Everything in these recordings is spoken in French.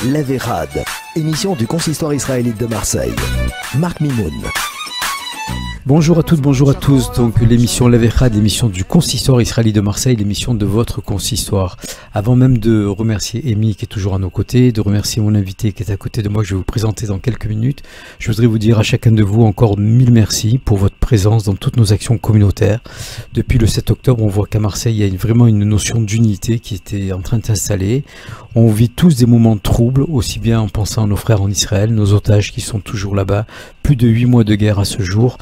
L'Averad, émission du consistoire israélite de Marseille. Marc Mimoun. Bonjour à toutes, bonjour à tous. Donc l'émission L'Averad, l'émission du consistoire israélite de Marseille, l'émission de votre consistoire. Avant même de remercier Amy qui est toujours à nos côtés, de remercier mon invité qui est à côté de moi, que je vais vous présenter dans quelques minutes. Je voudrais vous dire à chacun de vous encore mille merci pour votre présence dans toutes nos actions communautaires. Depuis le 7 octobre, on voit qu'à Marseille, il y a vraiment une notion d'unité qui était en train de s'installer. On vit tous des moments troubles, aussi bien en pensant à nos frères en Israël, nos otages qui sont toujours là-bas, plus de 8 mois de guerre à ce jour,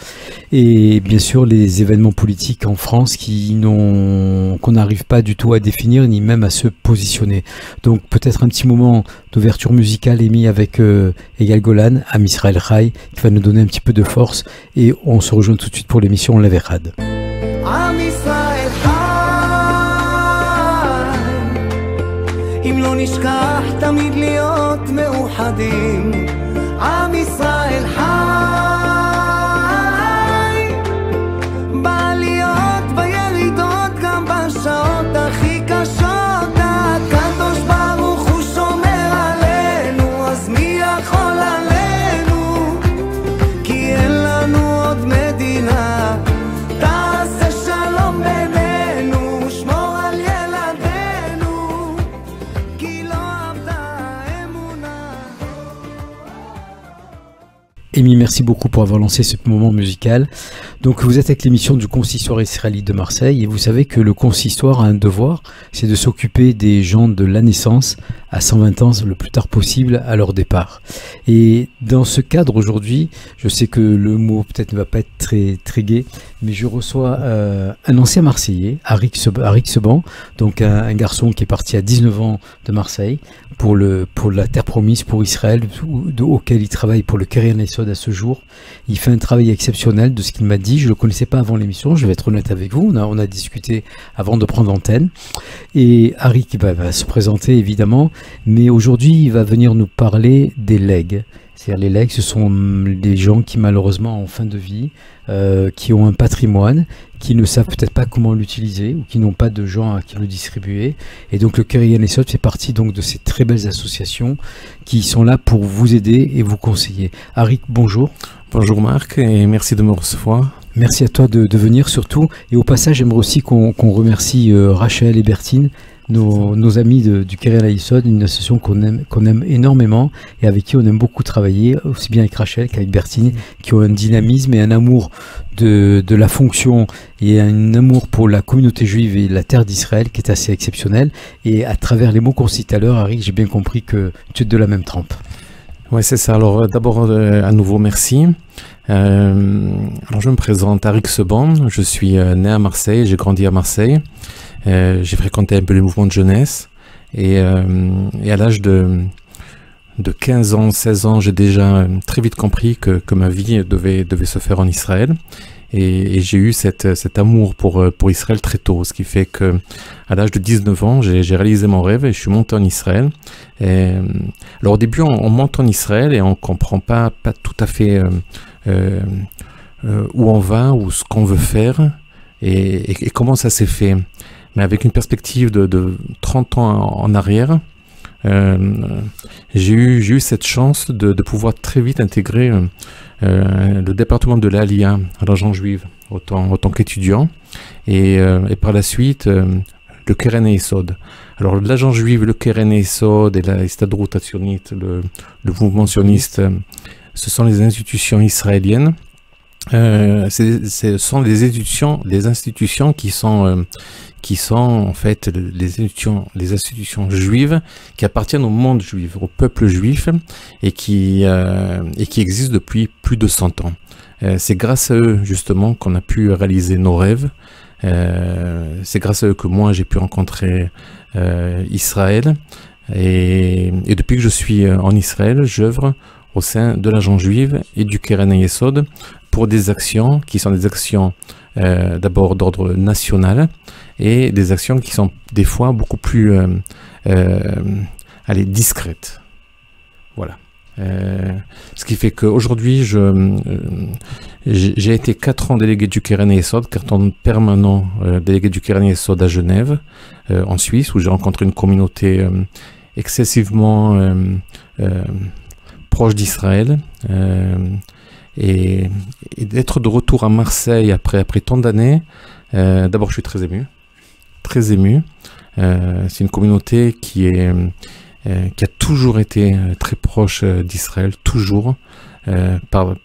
et bien sûr les événements politiques en France qu'on n'arrive pas du tout à définir, ni même à se positionner. Donc peut-être un petit moment d'ouverture musicale émis avec Egal Golan, Am Israël Chai, qui va nous donner un petit peu de force, et on se rejoint tout de suite pour l'émission L'Averad. אם לא נשכח תמיד להיות מאוחדים עם ישראל חי בעליות בירידות גם בשעות הכי קשות הקדוש ברוך הוא שומר עלינו אז מי יכול עלינו כי אין לנו עוד מדינה תעשה שלום בינינו שמור על ילדינו Amy, merci beaucoup pour avoir lancé ce moment musical. Donc vous êtes avec l'émission du consistoire israélite de Marseille et vous savez que le consistoire a un devoir, c'est de s'occuper des gens de la naissance à 120 ans le plus tard possible à leur départ. Et dans ce cadre aujourd'hui, je sais que le mot peut-être ne va pas être très gai, mais je reçois un ancien Marseillais, Arik Seban, donc un garçon qui est parti à 19 ans de Marseille pour la terre promise, pour Israël, auquel il travaille pour le Keren Hayesod à ce jour. Il fait un travail exceptionnel de ce qu'il m'a dit. Je ne le connaissais pas avant l'émission, je vais être honnête avec vous. On a discuté avant de prendre l'antenne. Et Arik va se présenter évidemment, mais aujourd'hui il va venir nous parler des legs. C'est-à-dire les legs, ce sont des gens qui malheureusement en fin de vie, qui ont un patrimoine, qui ne savent peut-être pas comment l'utiliser ou qui n'ont pas de gens à qui le distribuer. Et donc le Keren Hayesod fait partie donc de ces très belles associations qui sont là pour vous aider et vous conseiller. Arik, bonjour. Bonjour Marc et merci de me recevoir. Merci à toi de venir surtout. Et au passage, j'aimerais aussi qu'on remercie Rachel et Bertine, nos amis du Keren Hayesod, une association qu'on aime énormément et avec qui on aime beaucoup travailler, aussi bien avec Rachel qu'avec Bertine, qui ont un dynamisme et un amour de la fonction et un amour pour la communauté juive et la terre d'Israël qui est assez exceptionnel. Et à travers les mots qu'on cite tout à l'heure, Arik, j'ai bien compris que tu es de la même trempe. Oui, c'est ça. Alors d'abord, à nouveau, merci. Alors je me présente, Arik Seban, je suis né à Marseille, j'ai grandi à Marseille. J'ai fréquenté un peu les mouvements de jeunesse et à l'âge de 15 ans, 16 ans, j'ai déjà très vite compris que ma vie devait se faire en Israël et j'ai eu cet amour pour Israël très tôt, ce qui fait que à l'âge de 19 ans, j'ai réalisé mon rêve et je suis monté en Israël. Alors au début, on monte en Israël et on comprend pas tout à fait où on va ou ce qu'on veut faire et comment ça s'est fait. Mais avec une perspective de 30 ans en arrière, j'ai eu cette chance de pouvoir très vite intégrer le département de l'Aliyah à l'Agence juive en tant qu'étudiant et par la suite le Keren Hayesod. Alors l'Agence juive, le Keren Hayesod et la Histadrut Hatzionit, le mouvement sioniste, ce sont les institutions israéliennes. Ce sont les institutions qui sont en fait les institutions juives qui appartiennent au monde juif, au peuple juif et qui existent depuis plus de 100 ans. C'est grâce à eux justement qu'on a pu réaliser nos rêves. C'est grâce à eux que moi j'ai pu rencontrer Israël et depuis que je suis en Israël, j'œuvre au sein de l'Agence juive et du Keren Hayesod pour des actions qui sont des actions d'abord d'ordre national et des actions qui sont des fois beaucoup plus discrètes. Voilà. Ce qui fait qu'aujourd'hui, j'ai été 4 ans délégué du Keren Yesod, 4 ans permanent délégué du Keren Yesod à Genève, en Suisse, où j'ai rencontré une communauté excessivement proche d'Israël. Et d'être de retour à Marseille après tant d'années, d'abord je suis très ému. Très ému. C'est une communauté qui a toujours été très proche d'Israël, toujours, par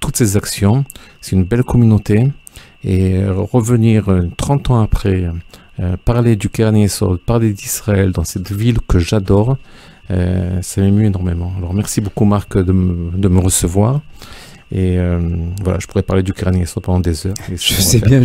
toutes ses actions. C'est une belle communauté. Et revenir 30 ans après, parler du Keren Yesod, parler d'Israël dans cette ville que j'adore, ça m'émue énormément. Alors merci beaucoup Marc de me recevoir. Et voilà, je pourrais parler du Keren Yesod pendant des heures. Je sais bien.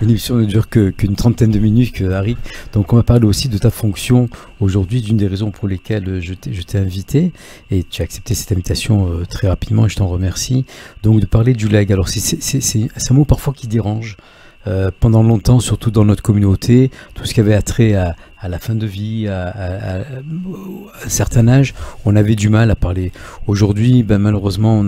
Une émission ne dure qu'une trentaine de minutes, Harry. Donc on va parler aussi de ta fonction aujourd'hui, d'une des raisons pour lesquelles je t'ai invité. Et tu as accepté cette invitation très rapidement et je t'en remercie. Donc de parler du leg. Alors c'est un mot parfois qui dérange. Pendant longtemps, surtout dans notre communauté, tout ce qui avait attrait à la fin de vie, à un certain âge, on avait du mal à parler. Aujourd'hui, malheureusement,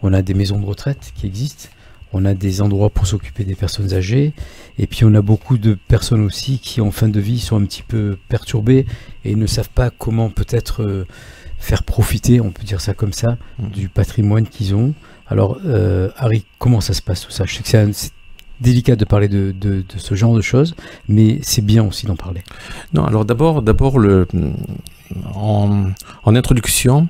on a des maisons de retraite qui existent, on a des endroits pour s'occuper des personnes âgées, et puis on a beaucoup de personnes aussi qui, en fin de vie, sont un petit peu perturbées et ne savent pas comment peut-être faire profiter, on peut dire ça comme ça, du patrimoine qu'ils ont. Alors, Harry, comment ça se passe tout ça? Je sais que c'est délicat de parler de ce genre de choses, mais c'est bien aussi d'en parler. Non, alors d'abord en introduction,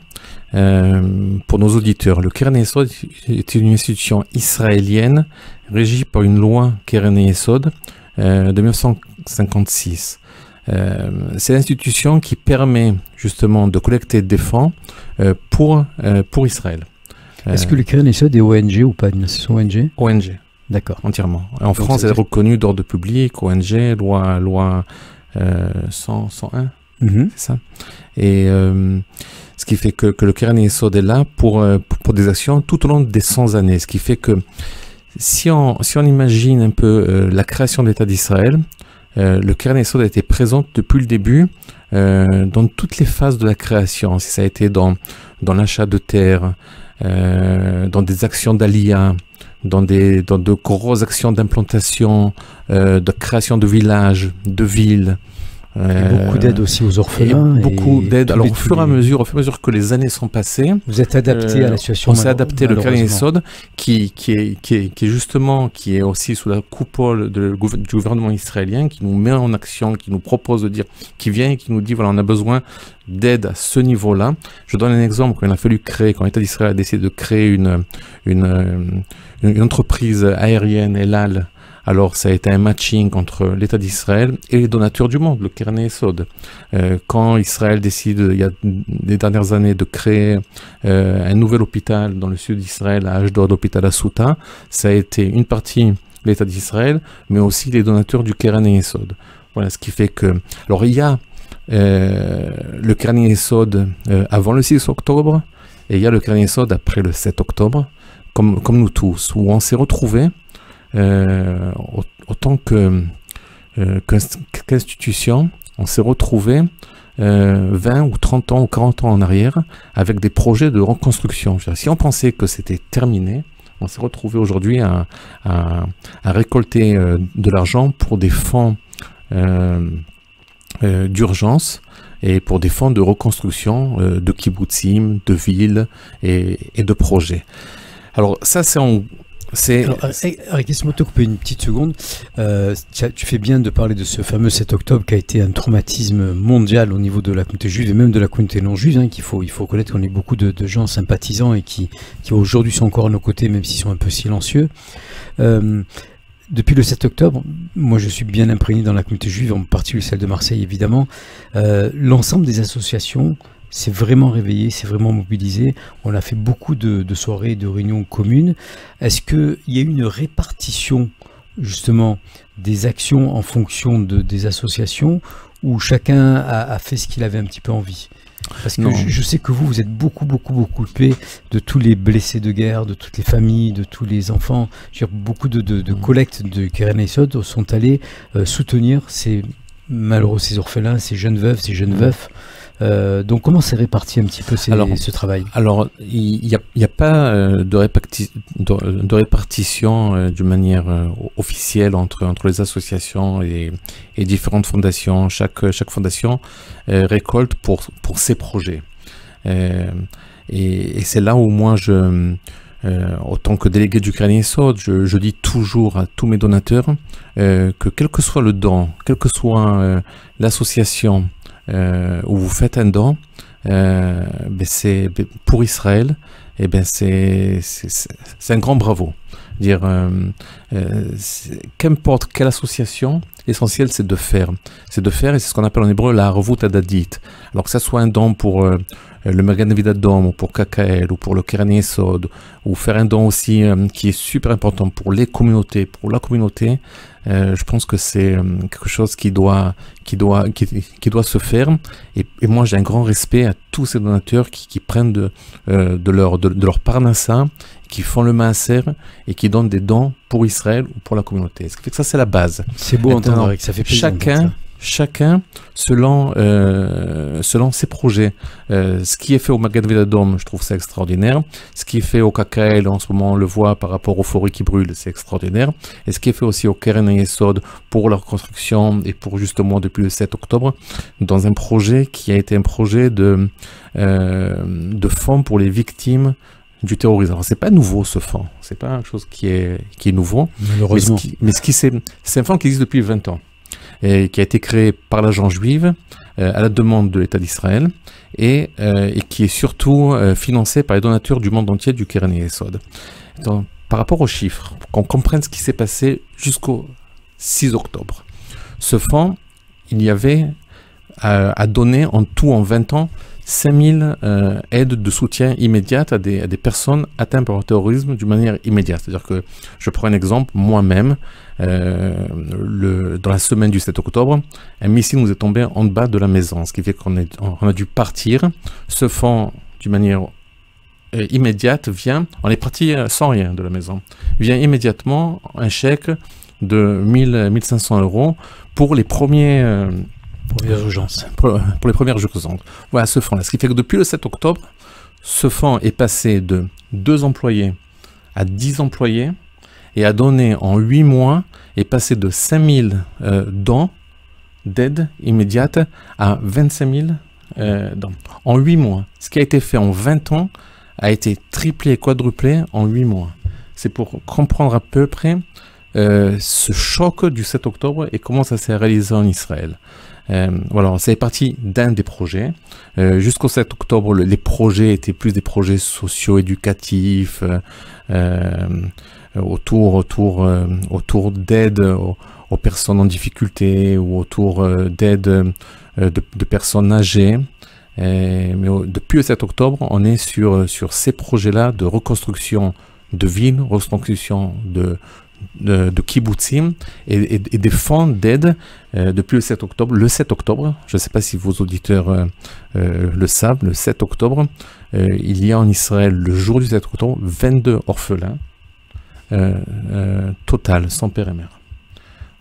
pour nos auditeurs, le Keren Yesod est une institution israélienne régie par une loi Keren Yesod de 1956. C'est l'institution qui permet justement de collecter des fonds pour Israël. Est-ce que le Keren Yesod est ONG ou pas une association ONG? ONG. D'accord. Entièrement. En France, elle est reconnue d'ordre public, ONG, loi 101, c'est ça. Et ce qui fait que le Keren Yesod est là pour des actions tout au long des 100 années. Ce qui fait que si on imagine un peu la création de l'État d'Israël, le Keren Yesod a été présent depuis le début dans toutes les phases de la création. Si ça a été dans l'achat de terre, dans des actions d'Aliyah, dans de grosses actions d'implantation, de création de villages, de villes. Beaucoup d'aide aussi aux orphelins. Beaucoup d'aide. Alors au fur et à mesure que les années sont passées, vous êtes adapté à la situation. On s'est adapté. Le Keren Yesod, qui est aussi sous la coupole du gouvernement israélien, qui nous met en action, qui nous propose de dire, qui vient et qui nous dit voilà, on a besoin d'aide à ce niveau-là. Je donne un exemple. Quand il a fallu créer, quand l'État d'Israël a décidé de créer une entreprise aérienne, El Al. Alors, ça a été un matching entre l'État d'Israël et les donateurs du monde, le Keren Yesod. Quand Israël décide, il y a les dernières années, de créer un nouvel hôpital dans le sud d'Israël, à Ashdod, l'hôpital Asuta, ça a été une partie l'État d'Israël, mais aussi les donateurs du Keren Yesod. Voilà, ce qui fait que... Alors, il y a le Keren Yesod avant le 6 octobre, et il y a le Keren Yesod après le 7 octobre, comme nous tous, où on s'est retrouvés autant qu'institution, on s'est retrouvé 20 ou 30 ans ou 40 ans en arrière avec des projets de reconstruction. Si on pensait que c'était terminé, on s'est retrouvé aujourd'hui à récolter de l'argent pour des fonds d'urgence et pour des fonds de reconstruction de kibbutzim, de villes et de projets. Alors ça laisse-moi te couper une petite seconde. Tu fais bien de parler de ce fameux 7 octobre qui a été un traumatisme mondial au niveau de la communauté juive et même de la communauté non juive, qu'il faut connaître qu'on est beaucoup de gens sympathisants et qui aujourd'hui sont encore à nos côtés, même s'ils sont un peu silencieux. Depuis le 7 octobre, moi je suis bien imprégné dans la communauté juive, en particulier celle de Marseille évidemment. L'ensemble des associations s'est vraiment réveillé, s'est vraiment mobilisé. On a fait beaucoup de soirées, de réunions communes. Est-ce qu'il y a eu une répartition justement des actions en fonction des associations où chacun a fait ce qu'il avait un petit peu envie? Parce que je sais que vous êtes beaucoup occupé de tous les blessés de guerre, de toutes les familles, de tous les enfants. Beaucoup de collectes de Keren Yesod sont allés soutenir ces malheureux, ces orphelins, ces jeunes veuves, ces jeunes veufs. Donc comment c'est réparti un petit peu ce travail? Alors, il n'y a pas de répartition d'une manière officielle entre les associations et différentes fondations. Chaque fondation récolte pour ses projets. Et c'est là où moi, autant que délégué du Keren Yesod, je dis toujours à tous mes donateurs que quel que soit le don, quelle que soit l'association où vous faites un don, c'est pour Israël, c'est un grand bravo. Dire qu'importe quelle association, l'essentiel c'est de faire, et c'est ce qu'on appelle en hébreu la harvut hadadit. Alors que ça soit un don pour le Magen David Adom, ou pour KKL, ou pour le Keren Yesod, ou faire un don aussi qui est super important pour les communautés, pour la communauté, je pense que c'est quelque chose qui doit se faire. Et moi, j'ai un grand respect à tous ces donateurs qui prennent de leur parnassa, qui font le maaser et qui donnent des dons pour Israël ou pour la communauté. Ce qui fait que ça, c'est la base. C'est beau entendre, que ça fait plaisir. Chacun selon ses projets. Ce qui est fait au Magen David Adom, je trouve ça extraordinaire. Ce qui est fait au KKL, en ce moment on le voit par rapport aux forêts qui brûlent, c'est extraordinaire. Et ce qui est fait aussi au Keren Yesod pour la reconstruction et pour justement depuis le 7 octobre, dans un projet qui a été un projet de fonds pour les victimes du terrorisme. Alors, c'est pas nouveau ce fonds, c'est pas quelque chose qui est nouveau. Malheureusement. Mais c'est un fonds qui existe depuis 20 ans. Et qui a été créé par l'agence juive à la demande de l'État d'Israël et qui est surtout financé par les donateurs du monde entier du Keren Yesod. Donc, par rapport aux chiffres, pour qu'on comprenne ce qui s'est passé jusqu'au 6 octobre, ce fonds, il y avait à donner en tout en 20 ans 5000 aides de soutien immédiate à des personnes atteintes par le terrorisme d'une manière immédiate. C'est-à-dire que, je prends un exemple, moi-même, dans la semaine du 7 octobre, un missile nous est tombé en bas de la maison, ce qui fait qu'on a dû partir. Ce fonds, d'une manière immédiate, on est parti sans rien de la maison. Vient immédiatement un chèque de 1500 € pour les premières urgences. Pour les premières urgences. Voilà ce fonds-là. Ce qui fait que depuis le 7 octobre, ce fonds est passé de 2 employés à 10 employés et a donné en 8 mois, est passé de 5000 dons d'aide immédiate à 25 000 dons. En 8 mois. Ce qui a été fait en 20 ans a été triplé et quadruplé en 8 mois. C'est pour comprendre à peu près ce choc du 7 octobre et comment ça s'est réalisé en Israël. Voilà, c'est parti d'un des projets. Jusqu'au 7 octobre, les projets étaient plus des projets socio-éducatifs, autour d'aide aux personnes en difficulté ou autour d'aide de personnes âgées. Mais depuis le 7 octobre, on est sur ces projets-là de reconstruction de villes, reconstruction de kibbutzim et des fonds d'aide depuis le 7 octobre. Le 7 octobre, je ne sais pas si vos auditeurs le savent, le 7 octobre, il y a en Israël, le jour du 7 octobre, 22 orphelins total, sans père et mère.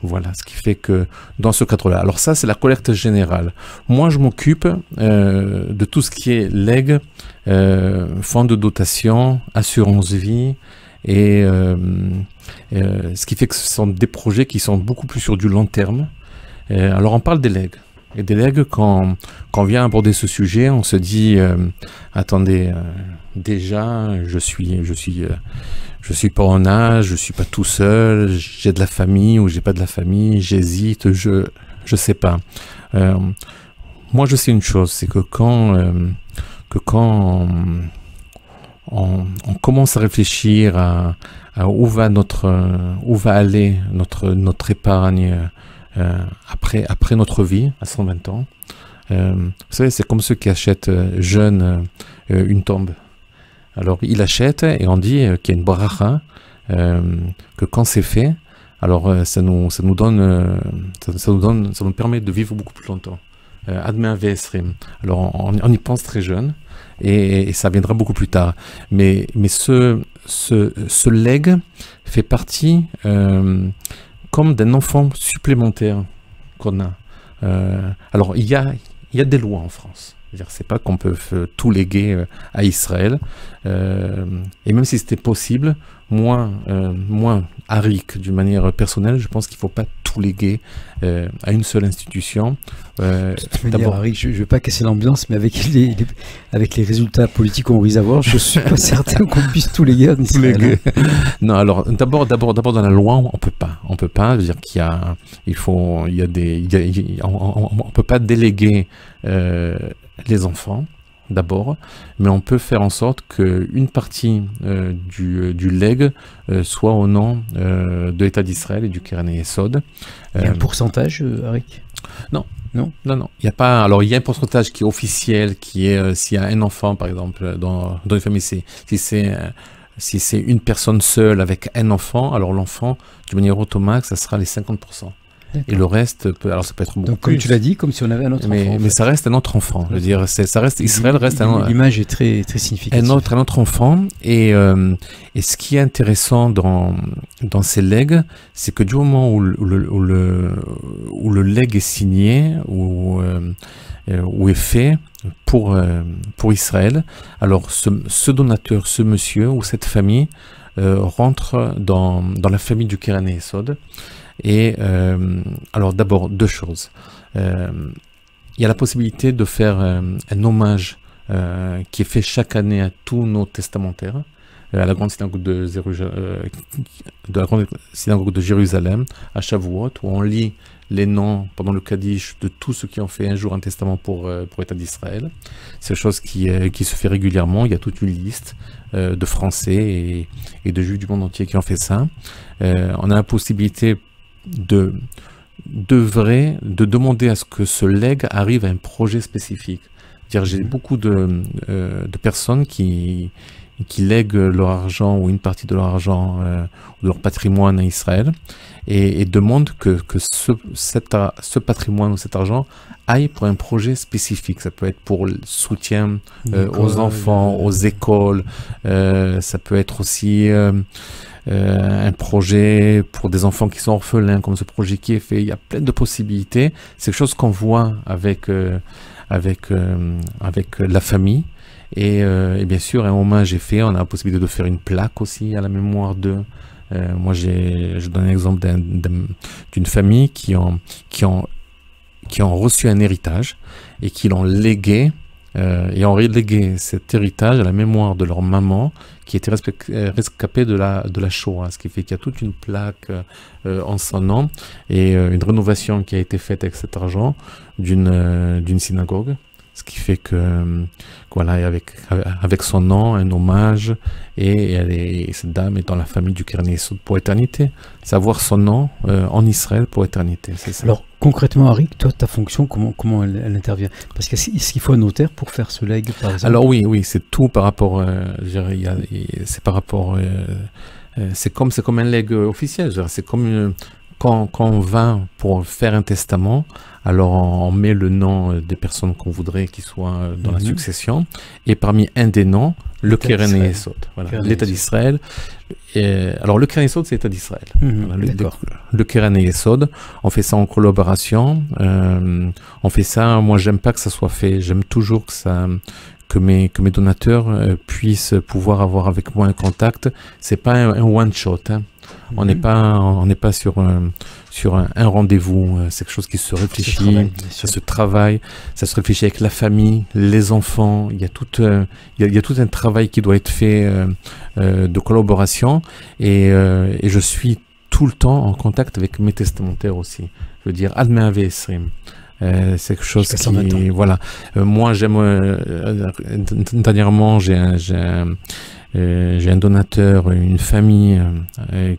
Voilà, ce qui fait que dans ce cadre-là. Alors ça, c'est la collecte générale. Moi, je m'occupe de tout ce qui est legs, fonds de dotation, assurance vie, et ce qui fait que ce sont des projets qui sont beaucoup plus sur du long terme. Alors on parle des legs. Et des legs, quand on vient aborder ce sujet, on se dit attendez, déjà je suis pas en âge, je suis pas tout seul, j'ai de la famille ou j'ai pas de la famille, j'hésite, je sais pas. Moi je sais une chose, c'est que quand on commence à réfléchir à où va aller notre épargne après notre vie à 120 ans. Vous savez, c'est comme ceux qui achètent jeunes une tombe. Alors il achète et on dit qu'il y a une bracha, que quand c'est fait, alors ça nous permet de vivre beaucoup plus longtemps. Admet Vesrim. Alors on y pense très jeune et ça viendra beaucoup plus tard. Mais ce leg fait partie comme d'un enfant supplémentaire qu'on a. Alors, il y a des lois en France. C'est pas qu'on peut tout léguer à Israël. Et même si c'était possible, moi, Arik, d'une manière personnelle, je pense qu'il ne faut pas tout léguer à une seule institution. D'abord, Arik, je ne veux pas casser l'ambiance, mais avec les résultats politiques qu'on risque d'avoir, je ne suis pas certain qu'on puisse tout léguer en Israël. Non, alors d'abord dans la loi, on peut pas. On peut pas dire on peut pas déléguer les enfants. D'abord, mais on peut faire en sorte qu'une partie du legs soit au nom de l'État d'Israël et du Keren Yesod. Il y a un pourcentage, Arik ? Non. Il y a pas. Alors il y a un pourcentage qui est officiel, qui est s'il y a un enfant, par exemple, dans une famille, si c'est une personne seule avec un enfant, alors l'enfant, de manière automate, ça sera les 50%. Et le reste, ça peut être beaucoup donc, comme plus. Tu l'as dit, comme si on avait un autre enfant. Mais ça reste un autre enfant. Je veux dire, Israël reste l'image est très, très significative. Un autre enfant. Et ce qui est intéressant dans ces legs, c'est que du moment où le leg est signé, ou est fait pour Israël, alors ce donateur, ce monsieur ou cette famille rentre dans la famille du Keren Yesod. Et alors d'abord, deux choses. Il y a la possibilité de faire un hommage qui est fait chaque année à tous nos testamentaires, à la grande synagogue de Jérusalem, à Shavuot, où on lit les noms pendant le Kaddish de tous ceux qui ont fait un jour un testament pour l'État d'Israël. C'est une chose qui se fait régulièrement. Il y a toute une liste de Français et de Juifs du monde entier qui ont fait ça. On a la possibilité de demander à ce que ce legs arrive à un projet spécifique. J'ai beaucoup de personnes qui lèguent leur argent ou une partie de leur argent ou de leur patrimoine à Israël et demandent que ce patrimoine ou cet argent aille pour un projet spécifique. Ça peut être pour le soutien aux enfants, aux écoles, ça peut être aussi un projet pour des enfants qui sont orphelins, comme ce projet qui est fait. Il y a plein de possibilités. C'est quelque chose qu'on voit avec la famille. Et bien sûr, un hommage est fait. On a la possibilité de faire une plaque aussi à la mémoire d'eux. Moi, je donne un exemple d'une famille qui ont reçu un héritage et qui l'ont légué. Et ont relégué cet héritage à la mémoire de leur maman qui était rescapée de la Shoah, ce qui fait qu'il y a toute une plaque en son nom et une rénovation qui a été faite avec cet argent d'une synagogue, ce qui fait que voilà, avec son nom, un hommage, et cette dame est dans la famille du Keren Yesod pour éternité. Savoir son nom en Israël pour éternité, c'est ça. Alors concrètement, Arik, toi, ta fonction, comment elle intervient? Parce est-ce qu'il faut un notaire pour faire ce legs, par exemple? Alors oui, c'est tout par rapport, c'est par rapport, c'est comme un legs officiel. C'est comme quand on va pour faire un testament, alors on met le nom des personnes qu'on voudrait qu'ils soient dans la succession, et parmi un des noms, le Keren Yesod, voilà, l'État d'Israël. Alors le Keren Yesod, c'est l'État d'Israël. Voilà, le Keren Yesod, on fait ça en collaboration. On fait ça. Moi, j'aime pas que ça soit fait. J'aime toujours que mes donateurs puissent pouvoir avoir avec moi un contact. C'est pas un one shot. Hein. On n'est pas sur un rendez-vous. C'est quelque chose qui se réfléchit, ça se travaille, ça se réfléchit avec la famille, les enfants. Il y a tout un travail qui doit être fait de collaboration, et je suis tout le temps en contact avec mes testamentaires aussi. Je veux dire, Ad Me'ave Esrim. C'est quelque chose qui, voilà. Moi, j'aime. Dernièrement, j'ai un donateur, une famille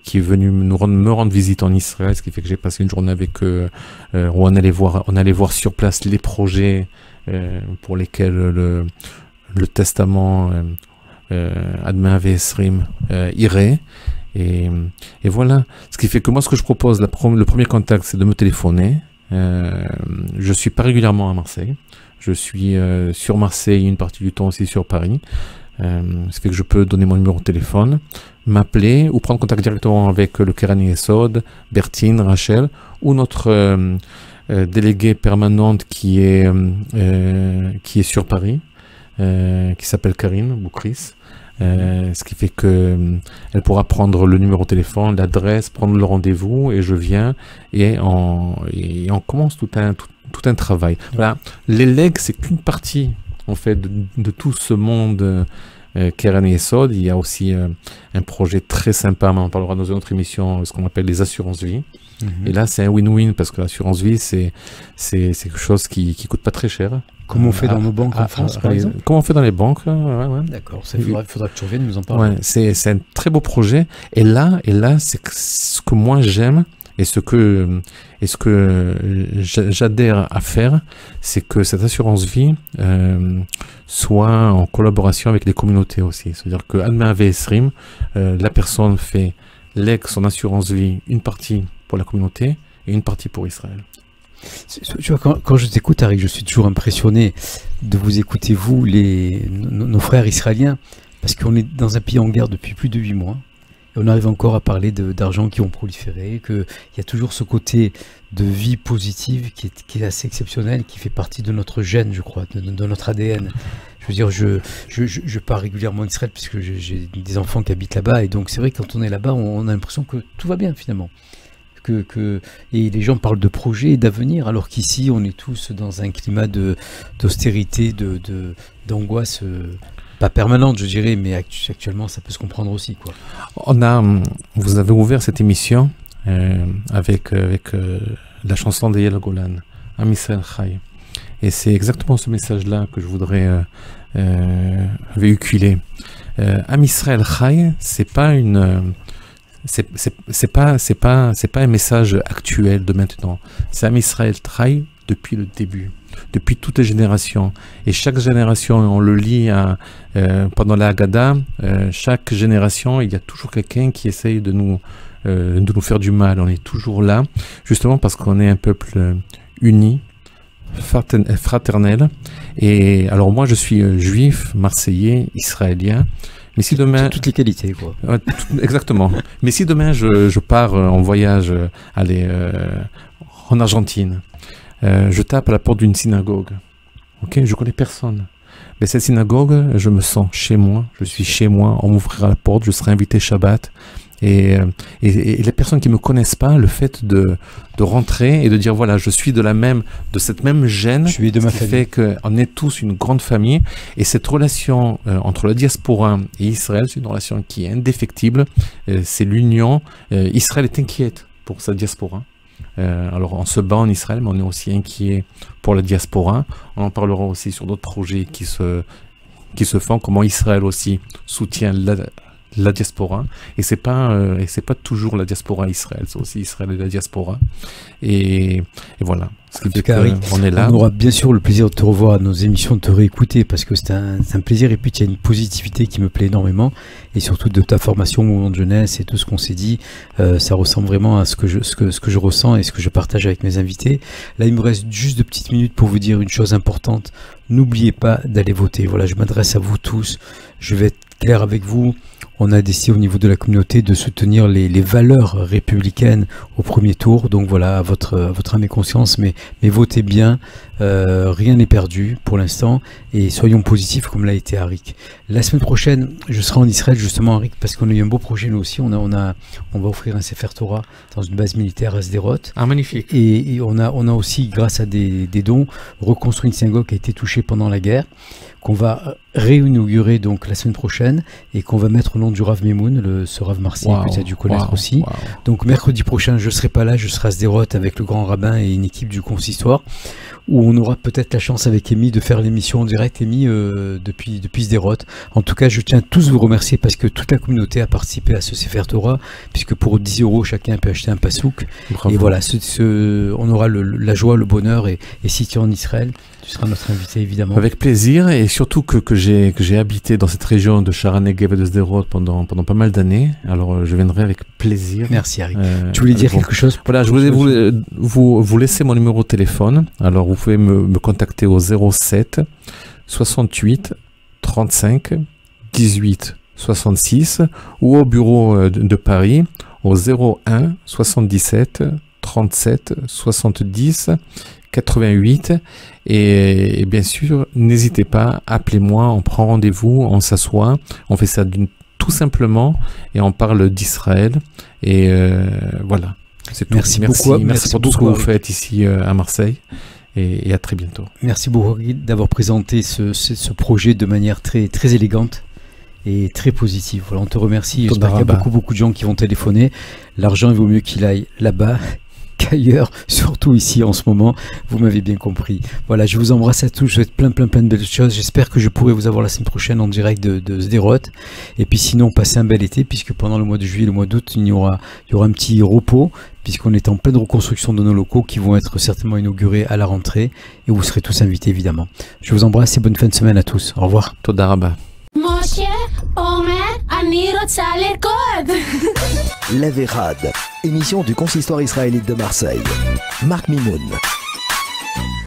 qui est venue me rendre visite en Israël, ce qui fait que j'ai passé une journée avec eux, où on allait voir sur place les projets pour lesquels le testament Ad Me'ave Esrim irait. Et voilà. Ce qui fait que moi, ce que je propose, le premier contact, c'est de me téléphoner. Je suis pas régulièrement à Marseille. Je suis sur Marseille une partie du temps aussi sur Paris. Ce fait que je peux donner mon numéro de téléphone, m'appeler ou prendre contact directement avec le Keren Yesod, Bertine, Rachel ou notre déléguée permanente qui est sur Paris, qui s'appelle Karine Boukris. Ce qui fait que elle pourra prendre le numéro de téléphone, l'adresse, prendre le rendez-vous, et je viens et on commence tout un travail. Voilà, les legs, c'est qu'une partie en fait de tout ce monde Keren et Yesod. Il y a aussi un projet très sympa, mais on parlera dans une autre émission, ce qu'on appelle les assurances vie. Et là, c'est un win-win parce que l'assurance vie, c'est quelque chose qui coûte pas très cher. Comme on fait dans nos banques en France, par exemple. Comme on fait dans les banques. Ouais. D'accord, il faudra que tu reviennes nous en parler. Ouais, c'est un très beau projet. Et là, c'est ce que moi j'aime et ce que j'adhère à faire, c'est que cette assurance vie soit en collaboration avec les communautés aussi. C'est-à-dire que Adma Vesrim, la personne fait son assurance vie, une partie pour la communauté et une partie pour Israël. Tu vois, quand je t'écoute, Arik, je suis toujours impressionné de vous écouter, vous, nos frères israéliens, parce qu'on est dans un pays en guerre depuis plus de 8 mois, et on arrive encore à parler d'argent qui ont proliféré, qu'il y a toujours ce côté de vie positive qui est assez exceptionnel, qui fait partie de notre gène, je crois, de notre ADN. Je veux dire, je pars régulièrement en Israël, puisque j'ai des enfants qui habitent là-bas, et donc c'est vrai que quand on est là-bas, on a l'impression que tout va bien, finalement. Et les gens parlent de projets et d'avenir, alors qu'ici on est tous dans un climat d'austérité, d'angoisse, pas permanente je dirais, mais actuellement ça peut se comprendre aussi, quoi. Vous avez ouvert cette émission avec la chanson d'Eyal Golan, Am Israël Chai, et c'est exactement ce message-là que je voudrais véhiculer. Am Israël Chai, c'est pas un message actuel de maintenant. C'est Am Israël Chai depuis le début, depuis toutes les générations. Et chaque génération, on le lit pendant la Haggadah, chaque génération, il y a toujours quelqu'un qui essaye de nous faire du mal. On est toujours là, justement parce qu'on est un peuple uni, fraternel. Et alors moi, je suis juif, marseillais, israélien. Mais si demain, toutes les qualités, quoi. Exactement. Mais si demain je pars en voyage, en Argentine, je tape à la porte d'une synagogue. Ok, je connais personne. Mais cette synagogue, je me sens chez moi. Je suis chez moi. On m'ouvrira la porte. Je serai invité Shabbat. Et les personnes qui me connaissent pas, le fait de rentrer et de dire voilà, je suis de cette même gène, je suis de ma famille, fait qu'on est tous une grande famille. Et cette relation entre la diaspora et Israël, c'est une relation qui est indéfectible. C'est l'union. Israël est inquiète pour sa diaspora. Alors on se bat en Israël, mais on est aussi inquiet pour la diaspora. On en parlera aussi sur d'autres projets qui se font, comment Israël aussi soutient la diaspora, et c'est pas toujours la diaspora Israël, c'est aussi Israël et la diaspora, et voilà. On est là. On aura bien sûr le plaisir de te revoir à nos émissions, de te réécouter, parce que c'est un plaisir, et puis il y a une positivité qui me plaît énormément, et surtout de ta formation au mouvement de jeunesse et tout ce qu'on s'est dit, ça ressemble vraiment à ce que je ressens et ce que je partage avec mes invités. Là, il me reste juste 2 petites minutes pour vous dire une chose importante. N'oubliez pas d'aller voter. Voilà, je m'adresse à vous tous. Je vais être clair avec vous. On a décidé au niveau de la communauté de soutenir les valeurs républicaines au premier tour. Donc voilà, à votre âme et conscience, mais votez bien. Rien n'est perdu pour l'instant, et soyons positifs comme l'a été Arik. La semaine prochaine, je serai en Israël justement, Arik, parce qu'on a eu un beau projet nous aussi. On va offrir un Sefer Torah dans une base militaire à Sderot. Ah, magnifique. Et on a aussi, grâce à des dons, reconstruit une synagogue qui a été touchée pendant la guerre, qu'on va réinaugurer donc la semaine prochaine, et qu'on va mettre au nom du Rav Memoun, ce Rav marseillais que tu as dû connaître aussi. Donc mercredi prochain, je ne serai pas là, je serai à Sderot avec le grand rabbin et une équipe du consistoire, où on aura peut-être la chance avec Amy de faire l'émission en direct, Amy, depuis Sderot. En tout cas, je tiens à tous vous remercier, parce que toute la communauté a participé à ce Sefer Torah, puisque pour 10 € chacun peut acheter un pasouk. Et voilà, on aura la joie, le bonheur, et si tu es en Israël, tu seras notre invité évidemment. Avec plaisir, et surtout que j'ai habité dans cette région de Sharon Negev et de Sderot pendant pas mal d'années. Alors je viendrai avec plaisir. Merci Arik. Tu voulais dire quelque chose? Voilà, je voulais vous laisser mon numéro de téléphone. Alors vous pouvez me contacter au 07 68 35 18 66 ou au bureau de Paris au 01 77 37 70 88 et bien sûr n'hésitez pas, appelez-moi, on prend rendez-vous, on s'assoit, on fait ça tout simplement et on parle d'Israël et voilà, c'est tout. Merci beaucoup, merci pour tout ce que vous faites ici à Marseille et à très bientôt. Merci beaucoup d'avoir présenté ce projet de manière très, très élégante et très positive. Voilà, on te remercie. J'espère qu'il y a beaucoup de gens qui vont téléphoner. L'argent, il vaut mieux qu'il aille là-bas qu'ailleurs, surtout ici en ce moment. Vous m'avez bien compris. Voilà, je vous embrasse à tous. Je vous souhaite plein de belles choses. J'espère que je pourrai vous avoir la semaine prochaine en direct de Sderot. Et puis sinon, passez un bel été, puisque pendant le mois de juillet et le mois d'août, il y aura un petit repos, puisqu'on est en pleine reconstruction de nos locaux qui vont être certainement inaugurés à la rentrée. Et vous serez tous invités, évidemment. Je vous embrasse et bonne fin de semaine à tous. Au revoir. Toda Rabba. משה אומר, אני רוצה לרקוד. Lève Echad, émission du consistoire israélite de Marseille. Marc Mimoun.